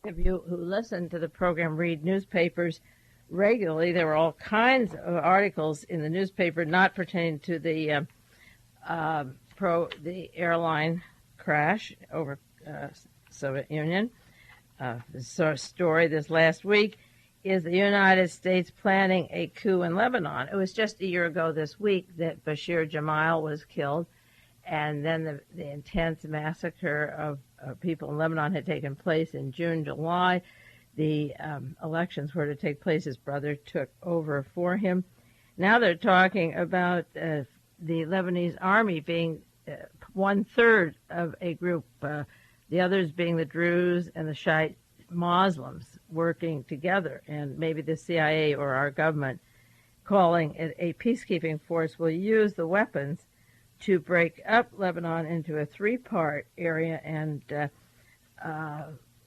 If you who listen to the program read newspapers regularly, there were all kinds of articles in the newspaper not pertaining to the the airline crash over Soviet Union. The story this last week is the United States planning a coup in Lebanon. It was just a year ago this week that Bashir Gemayel was killed, and then the intense massacre of people in Lebanon had taken place in June, July. The elections were to take place. His brother took over for him. Now they're talking about the Lebanese army being one-third of a group, the others being the Druze and the Shiite Muslims working together, and maybe the CIA or our government calling it a peacekeeping force will use the weapons to break up Lebanon into a three-part area. And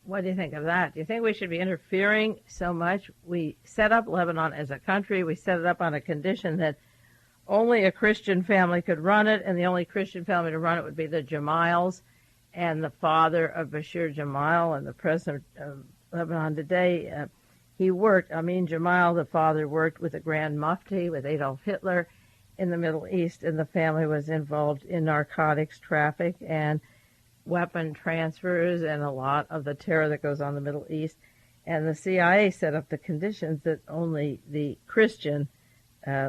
what do you think of that? Do you think we should be interfering so much? We set up Lebanon as a country. We set it up on a condition that only a Christian family could run it, and the only Christian family to run it would be the Gemayels. And the father of Bashir Gemayel and the president of Lebanon today, he worked, Amin Gemayel, the father, worked with the Grand Mufti, with Adolf Hitler in the Middle East, and the family was involved in narcotics traffic and weapon transfers and a lot of the terror that goes on in the Middle East. And the CIA set up the conditions that only the Christian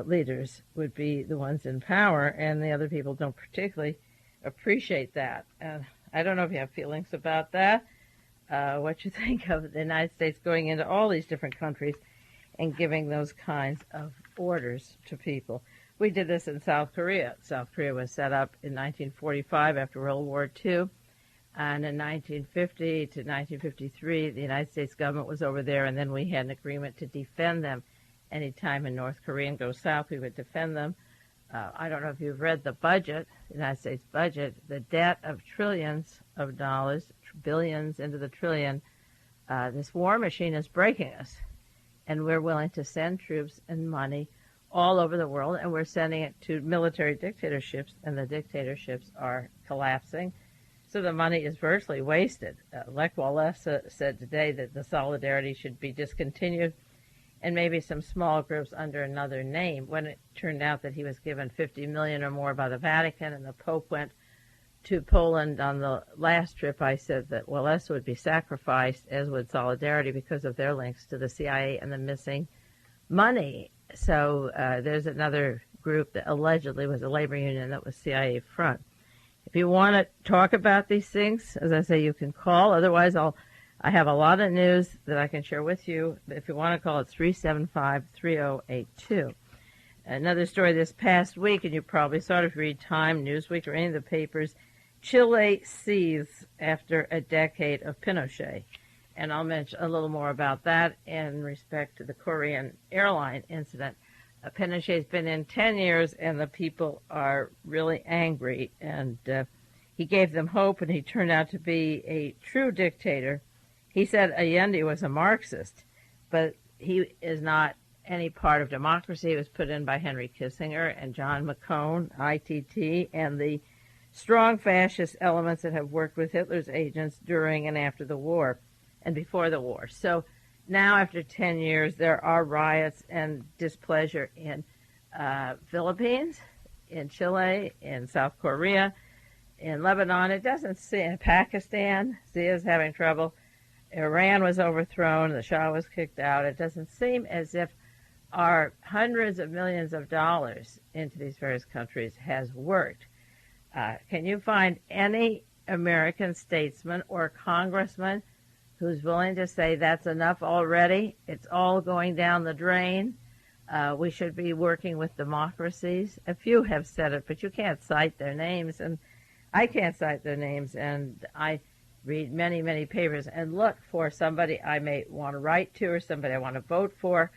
leaders would be the ones in power, and the other people don't particularly appreciate that. And I don't know if you have feelings about that, what you think of the United States going into all these different countries and giving those kinds of orders to people. We did this in South Korea. South Korea was set up in 1945 after World War II, and in 1950 to 1953, the United States government was over there, and then we had an agreement to defend them. Any time in North Korea and go south, we would defend them. I don't know if you've read the budget, the United States budget, the debt of trillions of dollars, billions into the trillion. This war machine is breaking us, and we're willing to send troops and money all over the world, and we're sending it to military dictatorships, and the dictatorships are collapsing. So the money is virtually wasted. Lech Walesa said today that the solidarity should be discontinued, and maybe some small groups under another name, when it turned out that he was given $50 million or more by the Vatican, and the Pope went to Poland on the last trip. I said that Walesa would be sacrificed, as would Solidarity, because of their links to the CIA and the missing money. So there's another group that allegedly was a labor union that was CIA front. If you want to talk about these things, as I say, you can call. Otherwise, I have a lot of news that I can share with you. If you want to call, it's 375-3082. Another story this past week, and you probably saw it if you read Time, Newsweek, or any of the papers, Chile seethes after a decade of Pinochet. And I'll mention a little more about that in respect to the Korean airline incident. Pinochet's been in 10 years, and the people are really angry. And he gave them hope, and he turned out to be a true dictator. He said Allende was a Marxist, but he is not any part of democracy. He was put in by Henry Kissinger and John McCone, ITT, and the strong fascist elements that have worked with Hitler's agents during and after the war and before the war. So now, after 10 years, there are riots and displeasure in Philippines, in Chile, in South Korea, in Lebanon. It doesn't seem Pakistan is having trouble. Iran was overthrown, the Shah was kicked out. It doesn't seem as if our hundreds of millions of dollars into these various countries has worked. Can you find any American statesman or congressman who's willing to say that's enough already? It's all going down the drain. We should be working with democracies. A few have said it, but you can't cite their names, and I can't cite their names, and I read many, many papers and look for somebody I may want to write to or somebody I want to vote for,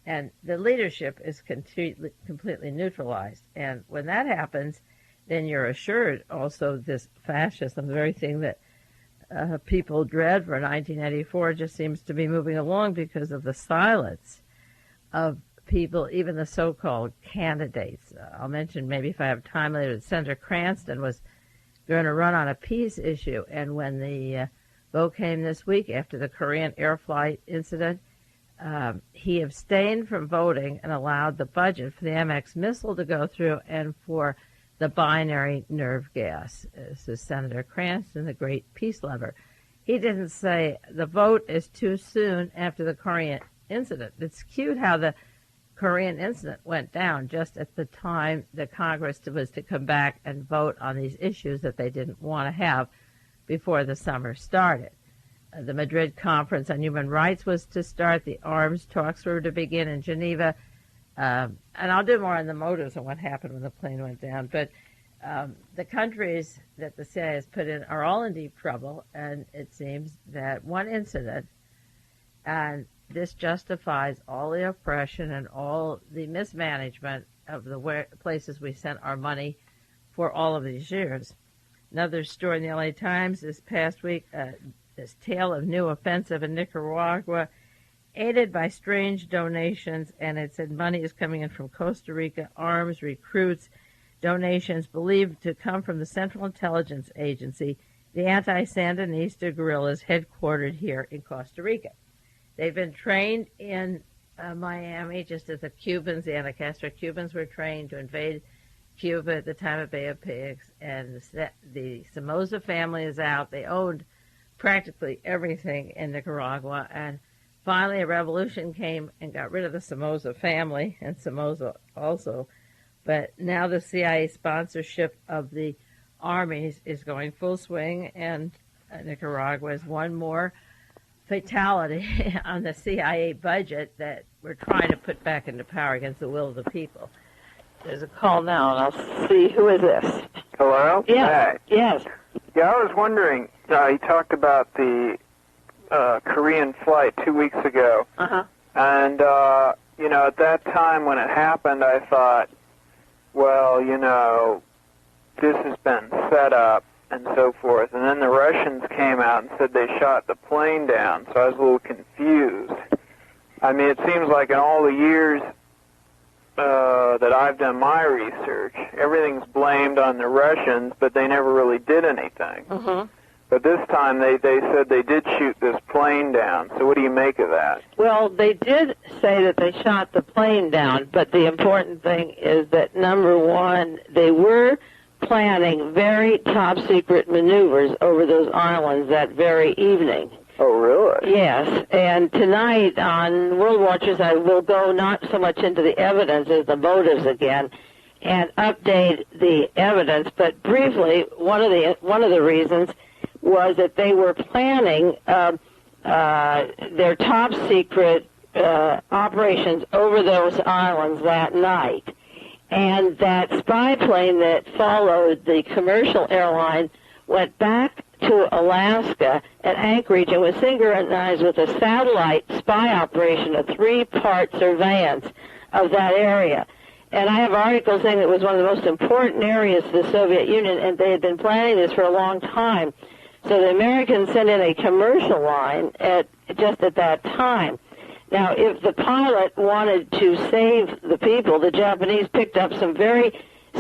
and the leadership is completely neutralized. And when that happens, then you're assured also this fascism, the very thing that people dread for 1984, just seems to be moving along because of the silence of people, even the so-called candidates. I'll mention, maybe if I have time later, that Senator Cranston was going to run on a peace issue, and when the Vote came this week after the Korean air flight incident. He abstained from voting and allowed the budget for the MX missile to go through and for the binary nerve gas. This is Senator Cranston, the great peace lover. He didn't say the vote is too soon after the Korean incident. It's cute how the Korean incident went down just at the time the Congress was to come back and vote on these issues that they didn't want to have before the summer started. The Madrid Conference on Human Rights was to start. The arms talks were to begin in Geneva. And I'll do more on the motives and what happened when the plane went down. But the countries that the CIA has put in are all in deep trouble, and it seems that one incident, and this justifies all the oppression and all the mismanagement of the places we sent our money for all of these years. Another story in the LA Times this past week, this tale of new offensive in Nicaragua, aided by strange donations, and it said money is coming in from Costa Rica, arms, recruits, donations believed to come from the Central Intelligence Agency, the anti-Sandinista guerrillas headquartered here in Costa Rica. They've been trained in Miami, just as the Cubans, the anti-Castro Cubans, were trained to invade Cuba at the time of Bay of Pigs, and the Somoza family is out. They owned practically everything in Nicaragua, and finally a revolution came and got rid of the Somoza family, and Somoza also. But now the CIA sponsorship of the armies is going full swing, and Nicaragua is one more fatality on the CIA budget that we're trying to put back into power against the will of the people. There's a call now, and I'll see. Who is this? Hello? Yeah. Hey. Yes. Yeah, I was wondering, you talked about the Korean flight 2 weeks ago. Uh-huh. And, at that time when it happened, I thought, well, this has been set up and so forth. And then the Russians came out and said they shot the plane down, so I was a little confused. I mean, it seems like in all the years that I've done my research, everything's blamed on the Russians, but they never really did anything. Uh-huh. But this time they said they did shoot this plane down. So what do you make of that? Well, they did say that they shot the plane down, but the important thing is that, number one, they were planning very top-secret maneuvers over those islands that very evening. Oh, really? Yes, and tonight on World Watchers I will go not so much into the evidence as the motives again and update the evidence, but briefly, one of the reasons was that they were planning their top-secret operations over those islands that night. And that spy plane that followed the commercial airline went back to Alaska at Anchorage and was synchronized with a satellite spy operation, a three-part surveillance of that area. And I have articles saying it was one of the most important areas for the Soviet Union, and they had been planning this for a long time. So the Americans sent in a commercial line just at that time. Now, if the pilot wanted to save the people, the Japanese picked up some very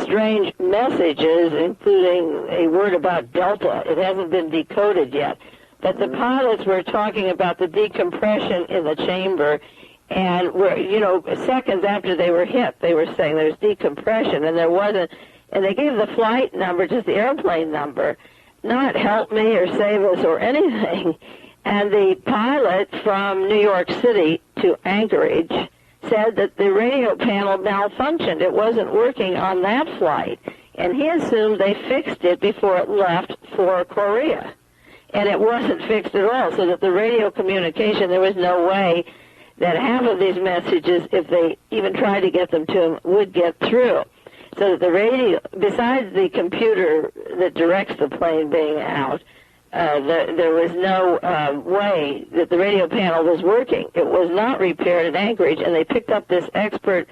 strange messages, including a word about Delta. It hasn't been decoded yet. But the pilots were talking about the decompression in the chamber, and seconds after they were hit, they were saying there's decompression, and there wasn't. And they gave the flight number, just the airplane number, not help me or save us or anything. And the pilot from New York City to Anchorage said that the radio panel malfunctioned. It wasn't working on that flight. And he assumed they fixed it before it left for Korea. And it wasn't fixed at all, so that the radio communication, there was no way that half of these messages, if they even tried to get them to him, would get through. So that the radio, besides the computer that directs the plane being out, there was no way that the radio panel was working. It was not repaired at Anchorage, and they picked up this expert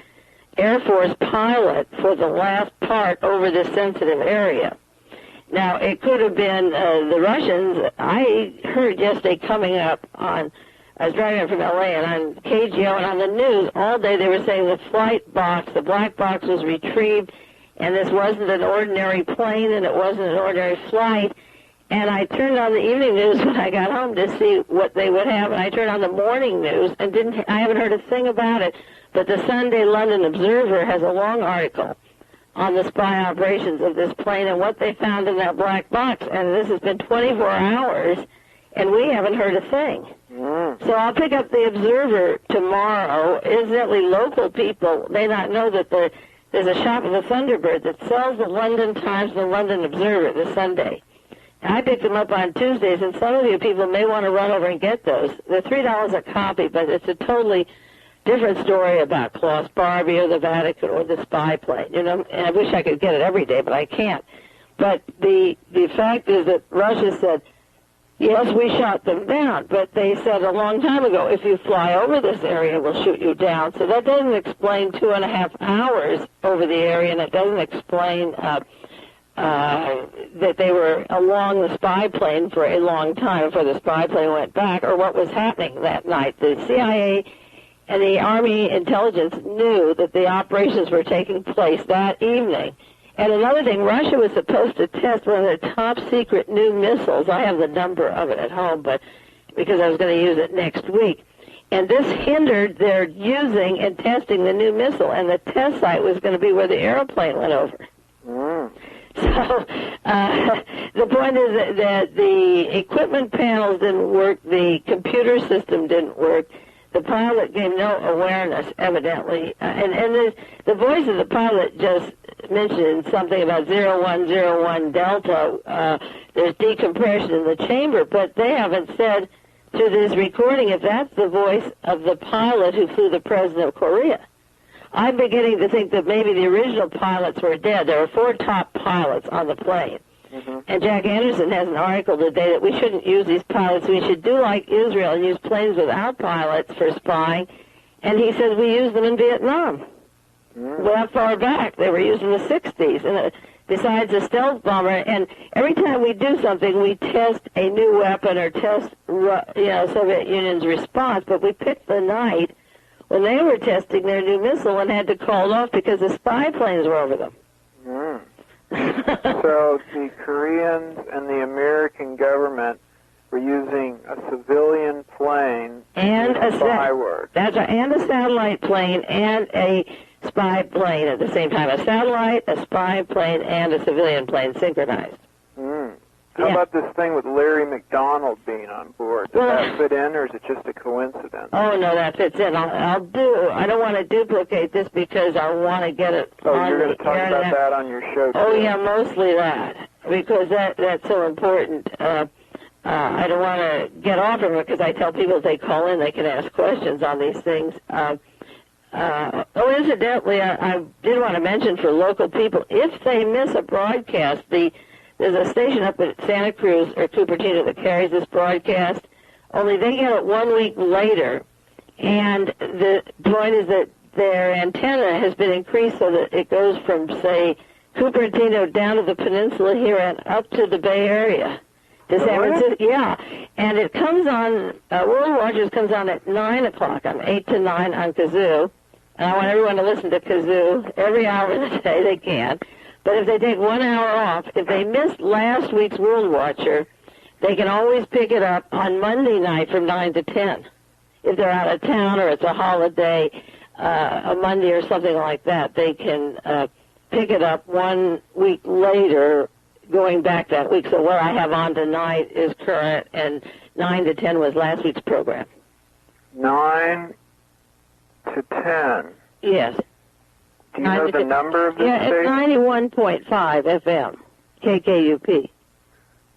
Air Force pilot for the last part over this sensitive area. Now, it could have been the Russians. I heard yesterday coming up on, I was driving from L.A., and on KGO and on the news all day they were saying the flight box, the black box was retrieved, and this wasn't an ordinary plane, and it wasn't an ordinary flight. And I turned on the evening news when I got home to see what they would have, and I turned on the morning news and I haven't heard a thing about it. But the Sunday London Observer has a long article on the spy operations of this plane and what they found in that black box. And this has been 24 hours, and we haven't heard a thing. So I'll pick up the Observer tomorrow. Incidentally, local people may not know that there's a shop of the Thunderbird that sells the London Times and the London Observer this Sunday. I picked them up on Tuesdays, and some of you people may want to run over and get those. They're $3 a copy, but it's a totally different story about Klaus Barbie or the Vatican or the spy plane. You know, and I wish I could get it every day, but I can't. But the fact is that Russia said, yes, we shot them down, but they said a long time ago, if you fly over this area, we'll shoot you down. So that doesn't explain 2.5 hours over the area, and it doesn't explain that they were along the spy plane for a long time before the spy plane went back, or what was happening that night. The CIA and the Army intelligence knew that the operations were taking place that evening. And another thing, Russia was supposed to test one of their top-secret new missiles. I have the number of it at home, but because I was going to use it next week. And this hindered their using and testing the new missile, and the test site was going to be where the airplane went over. So the point is that the equipment panels didn't work, the computer system didn't work, the pilot gave no awareness, evidently, and the voice of the pilot just mentioned something about 0101 Delta. There's decompression in the chamber, but they haven't said to this recording if that's the voice of the pilot who flew the president of Korea. I'm beginning to think that maybe the original pilots were dead. There were 4 top pilots on the plane. And Jack Anderson has an article today that we shouldn't use these pilots. We should do like Israel and use planes without pilots for spying. And he says we used them in Vietnam. Well, far back, they were used in the 60s. And besides a stealth bomber, and every time we do something, we test a new weapon or test, Soviet Union's response. But we picked the night when they were testing their new missile and had to call it off because the spy planes were over them. So the Koreans and the American government were using a civilian plane and a spy work. That's right, and a satellite plane and a spy plane at the same time. A satellite, a spy plane, and a civilian plane synchronized. How about this thing with Larry McDonald being on board? Does that fit in, or is it just a coincidence? Oh, no, that fits in. I don't want to duplicate this because I want to get it on the internet. Oh, you're going to talk about that on your show, too? Oh, yeah, mostly that, because that's so important. I don't want to get off of it because I tell people if they call in, they can ask questions on these things. Incidentally, I did want to mention for local people, if they miss a broadcast, there's a station up at Santa Cruz or Cupertino that carries this broadcast, only they get it 1 week later. And the point is that their antenna has been increased so that it goes from, say, Cupertino down to the peninsula here and up to the Bay Area. To San Francisco, yeah. And it comes on, World Watchers comes on at 9 o'clock, 8 to 9 on Kazoo. And I want everyone to listen to Kazoo every hour of the day they can. But if they take 1 hour off, if they missed last week's World Watcher, they can always pick it up on Monday night from 9 to 10. If they're out of town or it's a holiday, a Monday or something like that, they can pick it up 1 week later, going back that week. So what I have on tonight is current, and 9 to 10 was last week's program. 9 to 10? Yes. Do you know the number of the station? It's 91.5 FM, KKUP.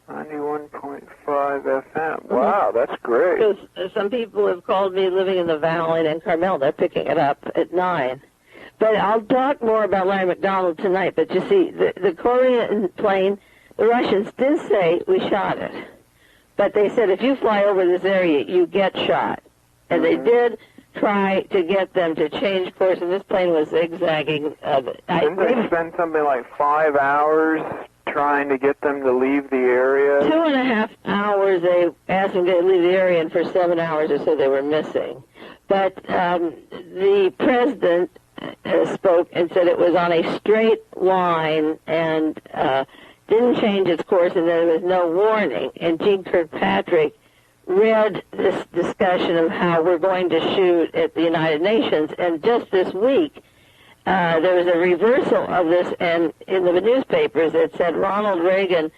91.5 FM. Wow, that's great. Because some people have called me living in the Valley and Carmel. They're picking it up at 9. But I'll talk more about Larry McDonald tonight. But you see, the Korean plane, the Russians did say we shot it. But they said if you fly over this area, you get shot. And they did try to get them to change course, and this plane was zigzagging. Didn't they spend something like 5 hours trying to get them to leave the area? 2.5 hours they asked them to leave the area, and for 7 hours or so they were missing. But the president spoke and said it was on a straight line, and didn't change its course, and there was no warning. And Gene Kirkpatrick read this discussion of how we're going to shoot at the United Nations, and just this week, there was a reversal of this, and in the newspapers it said Ronald Reagan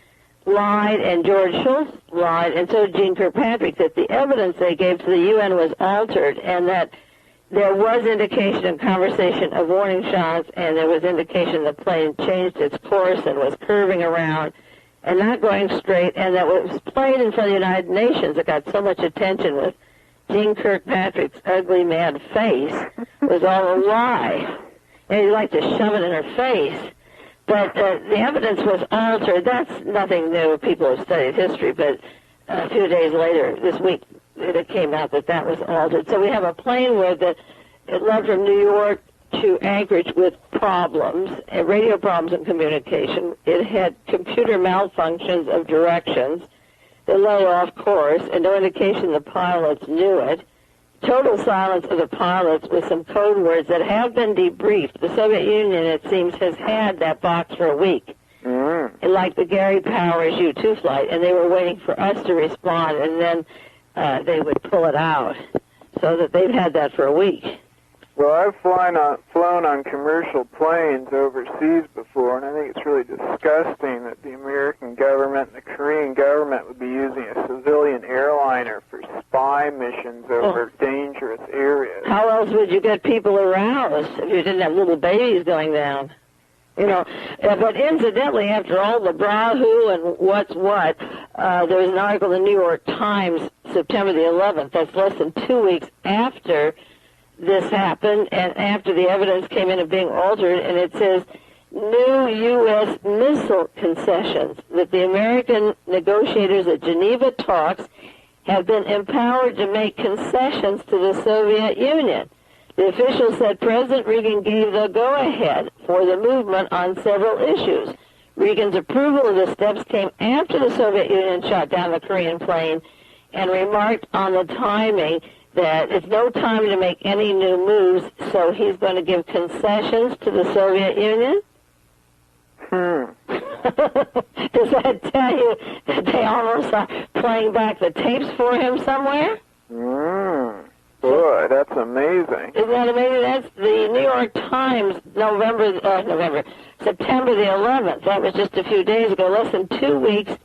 lied and George Shultz lied, and so did Gene Kirkpatrick, that the evidence they gave to the UN was altered, and that there was indication in conversation of warning shots, and there was indication the plane changed its course and was curving around and not going straight, and that was played in front of the United Nations. It got so much attention with Gene Kirkpatrick's ugly, mad face was all a lie. And he'd like to shove it in her face. But the evidence was altered. That's nothing new. People have studied history, but a few days later, this week, it came out that that was altered. So we have a plane with it left from New York to Anchorage with problems, radio problems and communication. It had computer malfunctions of directions. They lay off course, and no indication the pilots knew it. Total silence of the pilots with some code words that have been debriefed. The Soviet Union, it seems, has had that box for a week. Like the Gary Powers U-2 flight, and they were waiting for us to respond, and then they would pull it out. So that they've had that for a week. Well, I've flown on commercial planes overseas before, and I think it's really disgusting that the American government and the Korean government would be using a civilian airliner for spy missions over dangerous areas. How else would you get people aroused if you didn't have little babies going down? You know, but incidentally, after all the brahoo and what's what, there was an article in the New York Times, September the 11th, that's less than 2 weeks after this happened and after the evidence came in of being altered, and it says new U.S. missile concessions, that the American negotiators at Geneva talks have been empowered to make concessions to the Soviet Union. The official said President Reagan gave the go-ahead for the movement on several issues. Reagan's approval of the steps came after the Soviet Union shot down the Korean plane and remarked on the timing that it's no time to make any new moves, so he's going to give concessions to the Soviet Union? Does that tell you that they almost are playing back the tapes for him somewhere? Boy, that's amazing. Isn't that amazing? That's the New York Times, September the 11th. That was just a few days ago, less than 2 weeks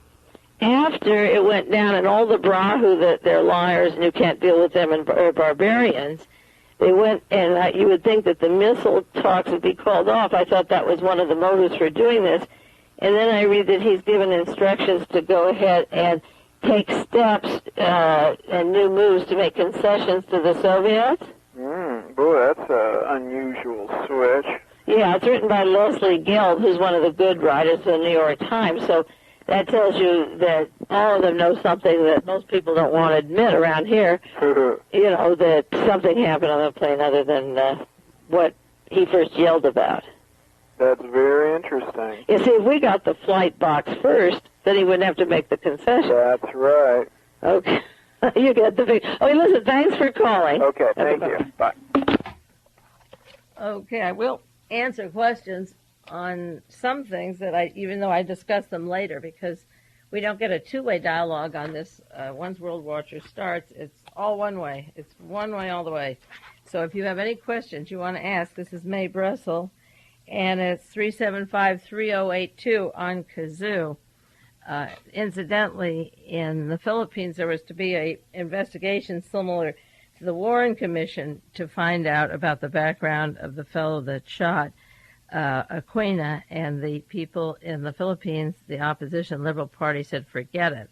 after it went down, and all the brahoo that they're liars and you can't deal with them and barbarians, they went, and you would think that the missile talks would be called off. I thought that was one of the motives for doing this. And then I read that he's given instructions to go ahead and take steps and new moves to make concessions to the Soviets. Boy, that's an unusual switch. Yeah, it's written by Leslie Gelb, who's one of the good writers of the New York Times. So that tells you that all of them know something that most people don't want to admit around here. You know, that something happened on the plane other than what he first yelled about. That's very interesting. You see, if we got the flight box first, then he wouldn't have to make the concession. That's right. Okay. You get the big... Oh, listen, thanks for calling. Okay, thank you. Bye. Okay, I will answer questions on some things that even though I discuss them later, because we don't get a two-way dialogue on this. Once World War II starts, it's all one way. It's one way all the way. So if you have any questions you want to ask, this is Mae Brussell, and it's 375-3082 on Kazoo. Incidentally, in the Philippines, there was to be an investigation similar to the Warren Commission to find out about the background of the fellow that shot Aquina, and the people in the Philippines, the opposition Liberal Party, said forget it.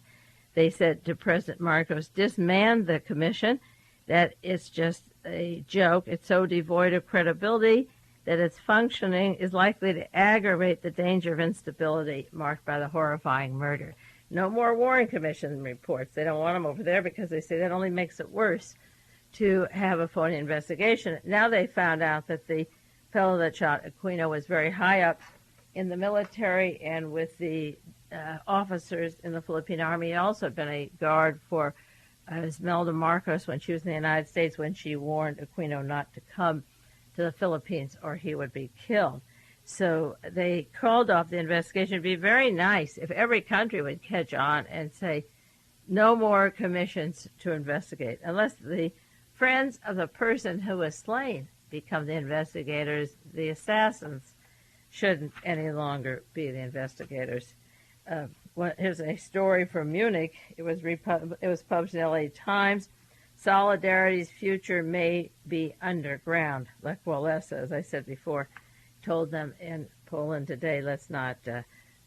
They said to President Marcos, disband the commission, that it's just a joke. It's so devoid of credibility that its functioning is likely to aggravate the danger of instability marked by the horrifying murder. No more Warren Commission reports. They don't want them over there because they say that only makes it worse to have a phony investigation. Now they found out that the fellow that shot Aquino was very high up in the military and with the officers in the Philippine Army. He also had been a guard for Imelda Marcos when she was in the United States, when she warned Aquino not to come to the Philippines or he would be killed. So they called off the investigation. It'd be very nice if every country would catch on and say, no more commissions to investigate, unless the friends of the person who was slain become the investigators. The assassins shouldn't any longer be the investigators. Here's a story from Munich. It was published in the LA Times. Solidarity's future may be underground. Lech Walesa, as I said before, told them in Poland today, let's not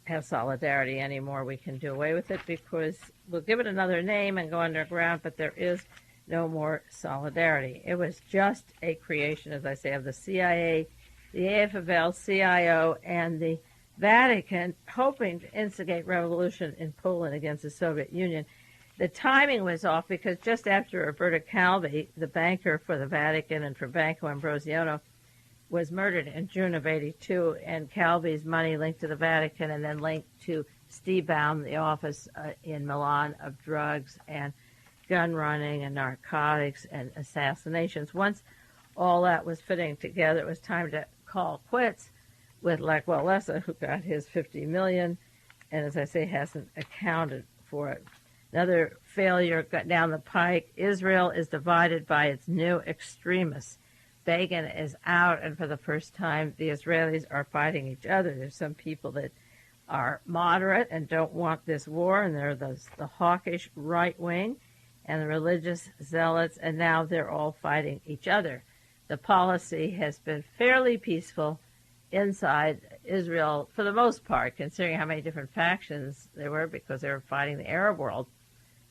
have solidarity anymore. We can do away with it because we'll give it another name and go underground, but there is no more solidarity. It was just a creation, as I say, of the CIA, the AFL-CIO, and the Vatican, hoping to instigate revolution in Poland against the Soviet Union. The timing was off because just after Roberta Calvi, the banker for the Vatican and for Banco Ambrosiano, was murdered in June of '82, and Calvi's money linked to the Vatican and then linked to Stibaum, the office in Milan of drugs and gun running and narcotics and assassinations. Once all that was fitting together, it was time to call quits with Lech Walesa, who got his $50 million, and as I say, hasn't accounted for it. Another failure got down the pike. Israel is divided by its new extremists. Begin is out, and for the first time, the Israelis are fighting each other. There's some people that are moderate and don't want this war, and there are the hawkish right wing and the religious zealots, and now they're all fighting each other. The policy has been fairly peaceful inside Israel for the most part, considering how many different factions there were, because they were fighting the Arab world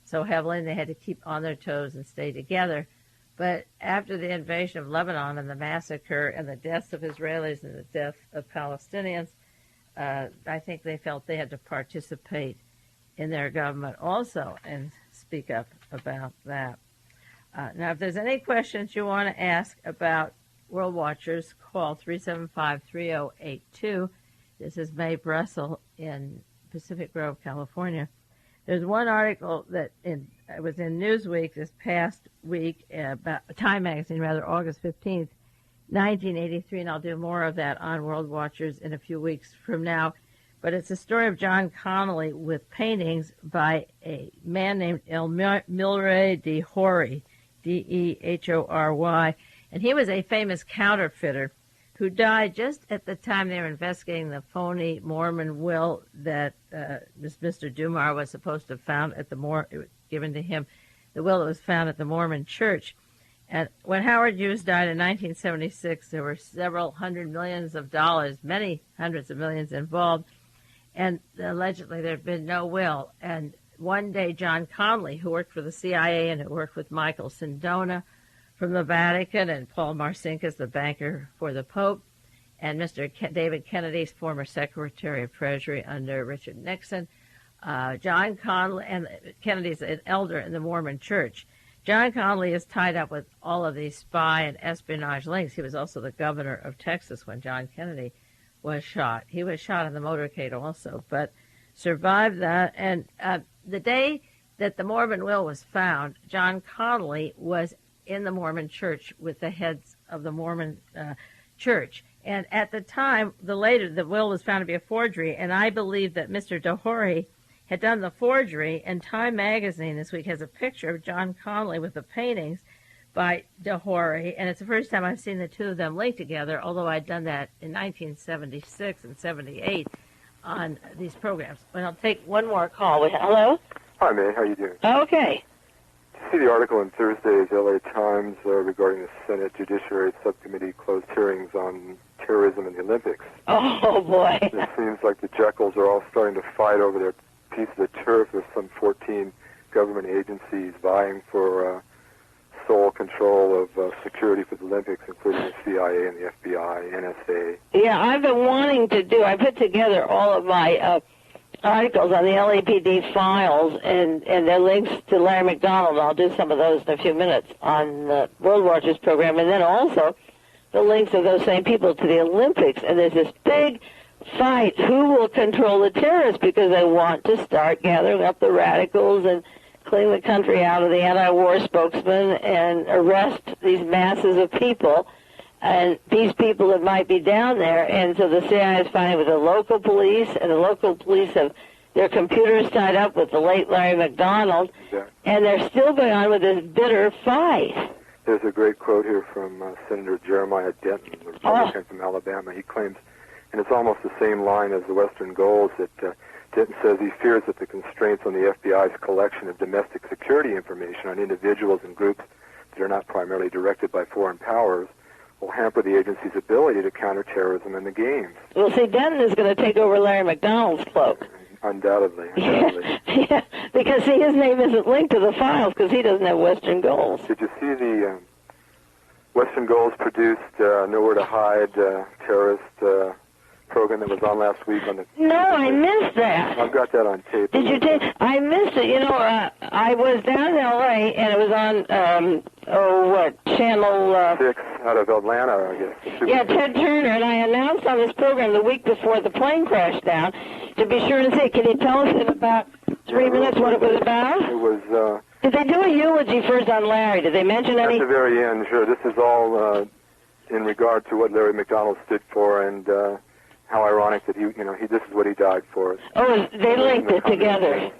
so heavily, and they had to keep on their toes and stay together. But after the invasion of Lebanon and the massacre and the deaths of Israelis and the death of Palestinians, I think they felt they had to participate in their government also and speak up about that. Now, if there's any questions you want to ask about World Watchers, call 375-3082. This is Mae Brussell in Pacific Grove, California. There's one article that was in Newsweek this past week, about Time Magazine, August 15th, 1983, and I'll do more of that on World Watchers in a few weeks from now. But it's a story of John Connolly with paintings by a man named Milray de Hory, Dehory, and he was a famous counterfeiter who died just at the time they were investigating the phony Mormon will that this Mr. Dumar was supposed to have found at it was given to him, the will that was found at the Mormon church. And when Howard Hughes died in 1976, there were several hundred millions of dollars, many hundreds of millions involved, and allegedly there had been no will. And one day, John Connolly, who worked for the CIA and who worked with Michael Sindona from the Vatican, and Paul Marcinkus, the banker for the Pope, and Mr. David Kennedy's former Secretary of Treasury under Richard Nixon, John Connolly, and Kennedy's an elder in the Mormon Church. John Connolly is tied up with all of these spy and espionage links. He was also the governor of Texas when John Kennedy was shot. He was shot in the motorcade also, but survived that. And the day that the Mormon will was found, John Connolly was in the Mormon Church with the heads of the Mormon Church. And at the time, the will was found to be a forgery, and I believe that Mr. Dehory had done the forgery, and Time Magazine this week has a picture of John Connolly with the paintings by Dehory, and it's the first time I've seen the two of them linked together, although I'd done that in 1976 and 78 on these programs. But I'll take one more call. Hello? Hi, Mae. How you doing? Okay. Did you see the article in Thursday's LA Times regarding the Senate Judiciary Subcommittee closed hearings on terrorism in the Olympics? Oh, boy. It seems like the Jekylls are all starting to fight over their piece of the turf. There's some 14 government agencies vying for sole control of security for the Olympics, including the CIA and the FBI, NSA. Yeah, I've been wanting to I put together all of my articles on the LAPD files and their links to Larry McDonald. I'll do some of those in a few minutes on the World Watchers program, and then also the links of those same people to the Olympics. And there's this big fight, who will control the terrorists, because they want to start gathering up the radicals and clean the country out of the anti-war spokesman and arrest these masses of people. and these people that might be down there. And so the CIA is finding with the local police, and the local police have their computers tied up with the late Larry McDonald, and they're still going on with this bitter fight. There's a great quote here from Senator Jeremiah Denton, the Republican from Alabama. He claims, and it's almost the same line as the Western goals, that Denton says he fears that the constraints on the FBI's collection of domestic security information on individuals and groups that are not primarily directed by foreign powers will hamper the agency's ability to counter terrorism in the games. Well, see, Denton is going to take over Larry McDonald's cloak. Undoubtedly. Yeah, because, see, his name isn't linked to the files because he doesn't have Western goals. Did you see the Western goals produced Nowhere to Hide terrorist program that was on last week on the... No, I missed that. I've got that on tape. Did you take... I missed it. You know, I was down in L.A., and it was on, Channel... 6 out of Atlanta, I guess. Yeah, Ted Turner, and I announced on this program the week before the plane crashed down to be sure to see. Can you tell us in about 3 minutes what it was about? It was... Did they do a eulogy first on Larry? Did they mention any... At the very end, sure. This is all in regard to what Larry McDonald stood for, and how ironic that this is what he died for. Oh, they linked it together.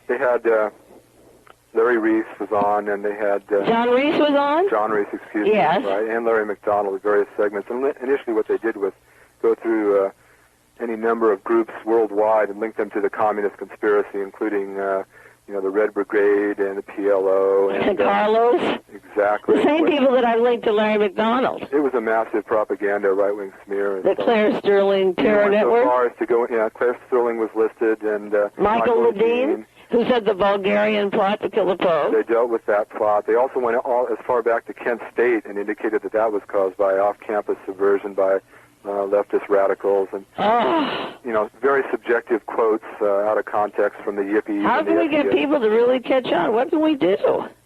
They had Larry Reese was on, and they had... John Reese was on? John Reese, excuse me. Yes. Right, and Larry McDonald with various segments. And initially what they did was go through any number of groups worldwide and link them to the communist conspiracy, including... the Red Brigade and the PLO. And Carlos? Exactly. The same people that I linked to Larry McDonald. It was a massive propaganda right-wing smear. The Claire Sterling Terror Network? So far as to go, Claire Sterling was listed, and Michael Ledeen, who said the Bulgarian plot to kill the Pope. They dealt with that plot. They also went as far back to Kent State and indicated that that was caused by off-campus subversion by leftist radicals, and very subjective quotes out of context from the Yippies. How can we get people to really catch on? What can we do?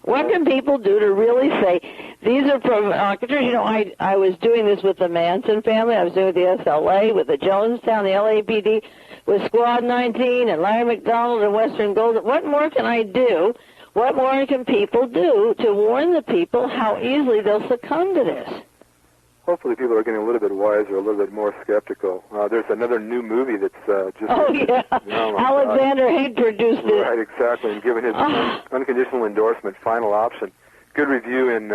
What can people do to really say these are provocateurs? You know, I was doing this with the Manson family. I was doing it with the SLA, with the Jonestown, the LAPD, with Squad 19 and Larry McDonald and Western Gold. What more can I do? What more can people do to warn the people how easily they'll succumb to this? Hopefully people are getting a little bit wiser, a little bit more skeptical. There's another new movie that's just... Oh, yeah. Alexander Haig produced it. Right, exactly, and given his unconditional endorsement, final option. Good review in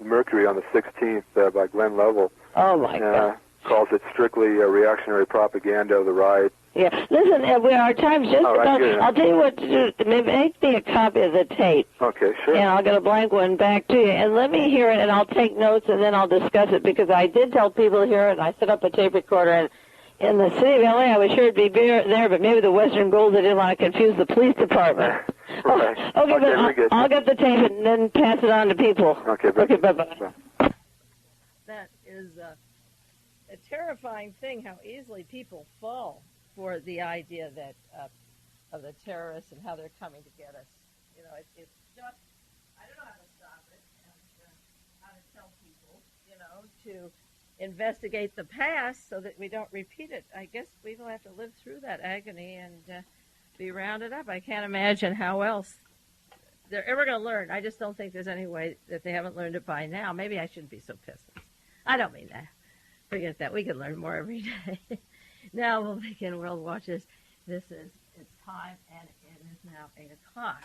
Mercury on the 16th by Glenn Lovell. Oh, my God. Calls it strictly reactionary propaganda of the right. Yeah. Listen, our time's just about... Good. I'll tell you what to do. Make me a copy of the tape. Okay, sure. And I'll get a blank one back to you. And let me hear it, and I'll take notes, and then I'll discuss it, because I did tell people here, and I set up a tape recorder, and in the city of L.A., I was sure it'd be there, but maybe the Western Gold, they didn't want to confuse the police department. Right. Okay, but I'll get the tape and then pass it on to people. Okay, bye-bye. That is a terrifying thing, how easily people fall for the idea that of the terrorists and how they're coming to get us. You know, it's just, I don't know how to stop it and how to tell people, to investigate the past so that we don't repeat it. I guess we will have to live through that agony and be rounded up. I can't imagine how else they're ever going to learn. I just don't think there's any way that they haven't learned it by now. Maybe I shouldn't be so pissed. I don't mean that. Forget that. We can learn more every day. Now we'll begin World Watches. It's time, and it is now 8 o'clock.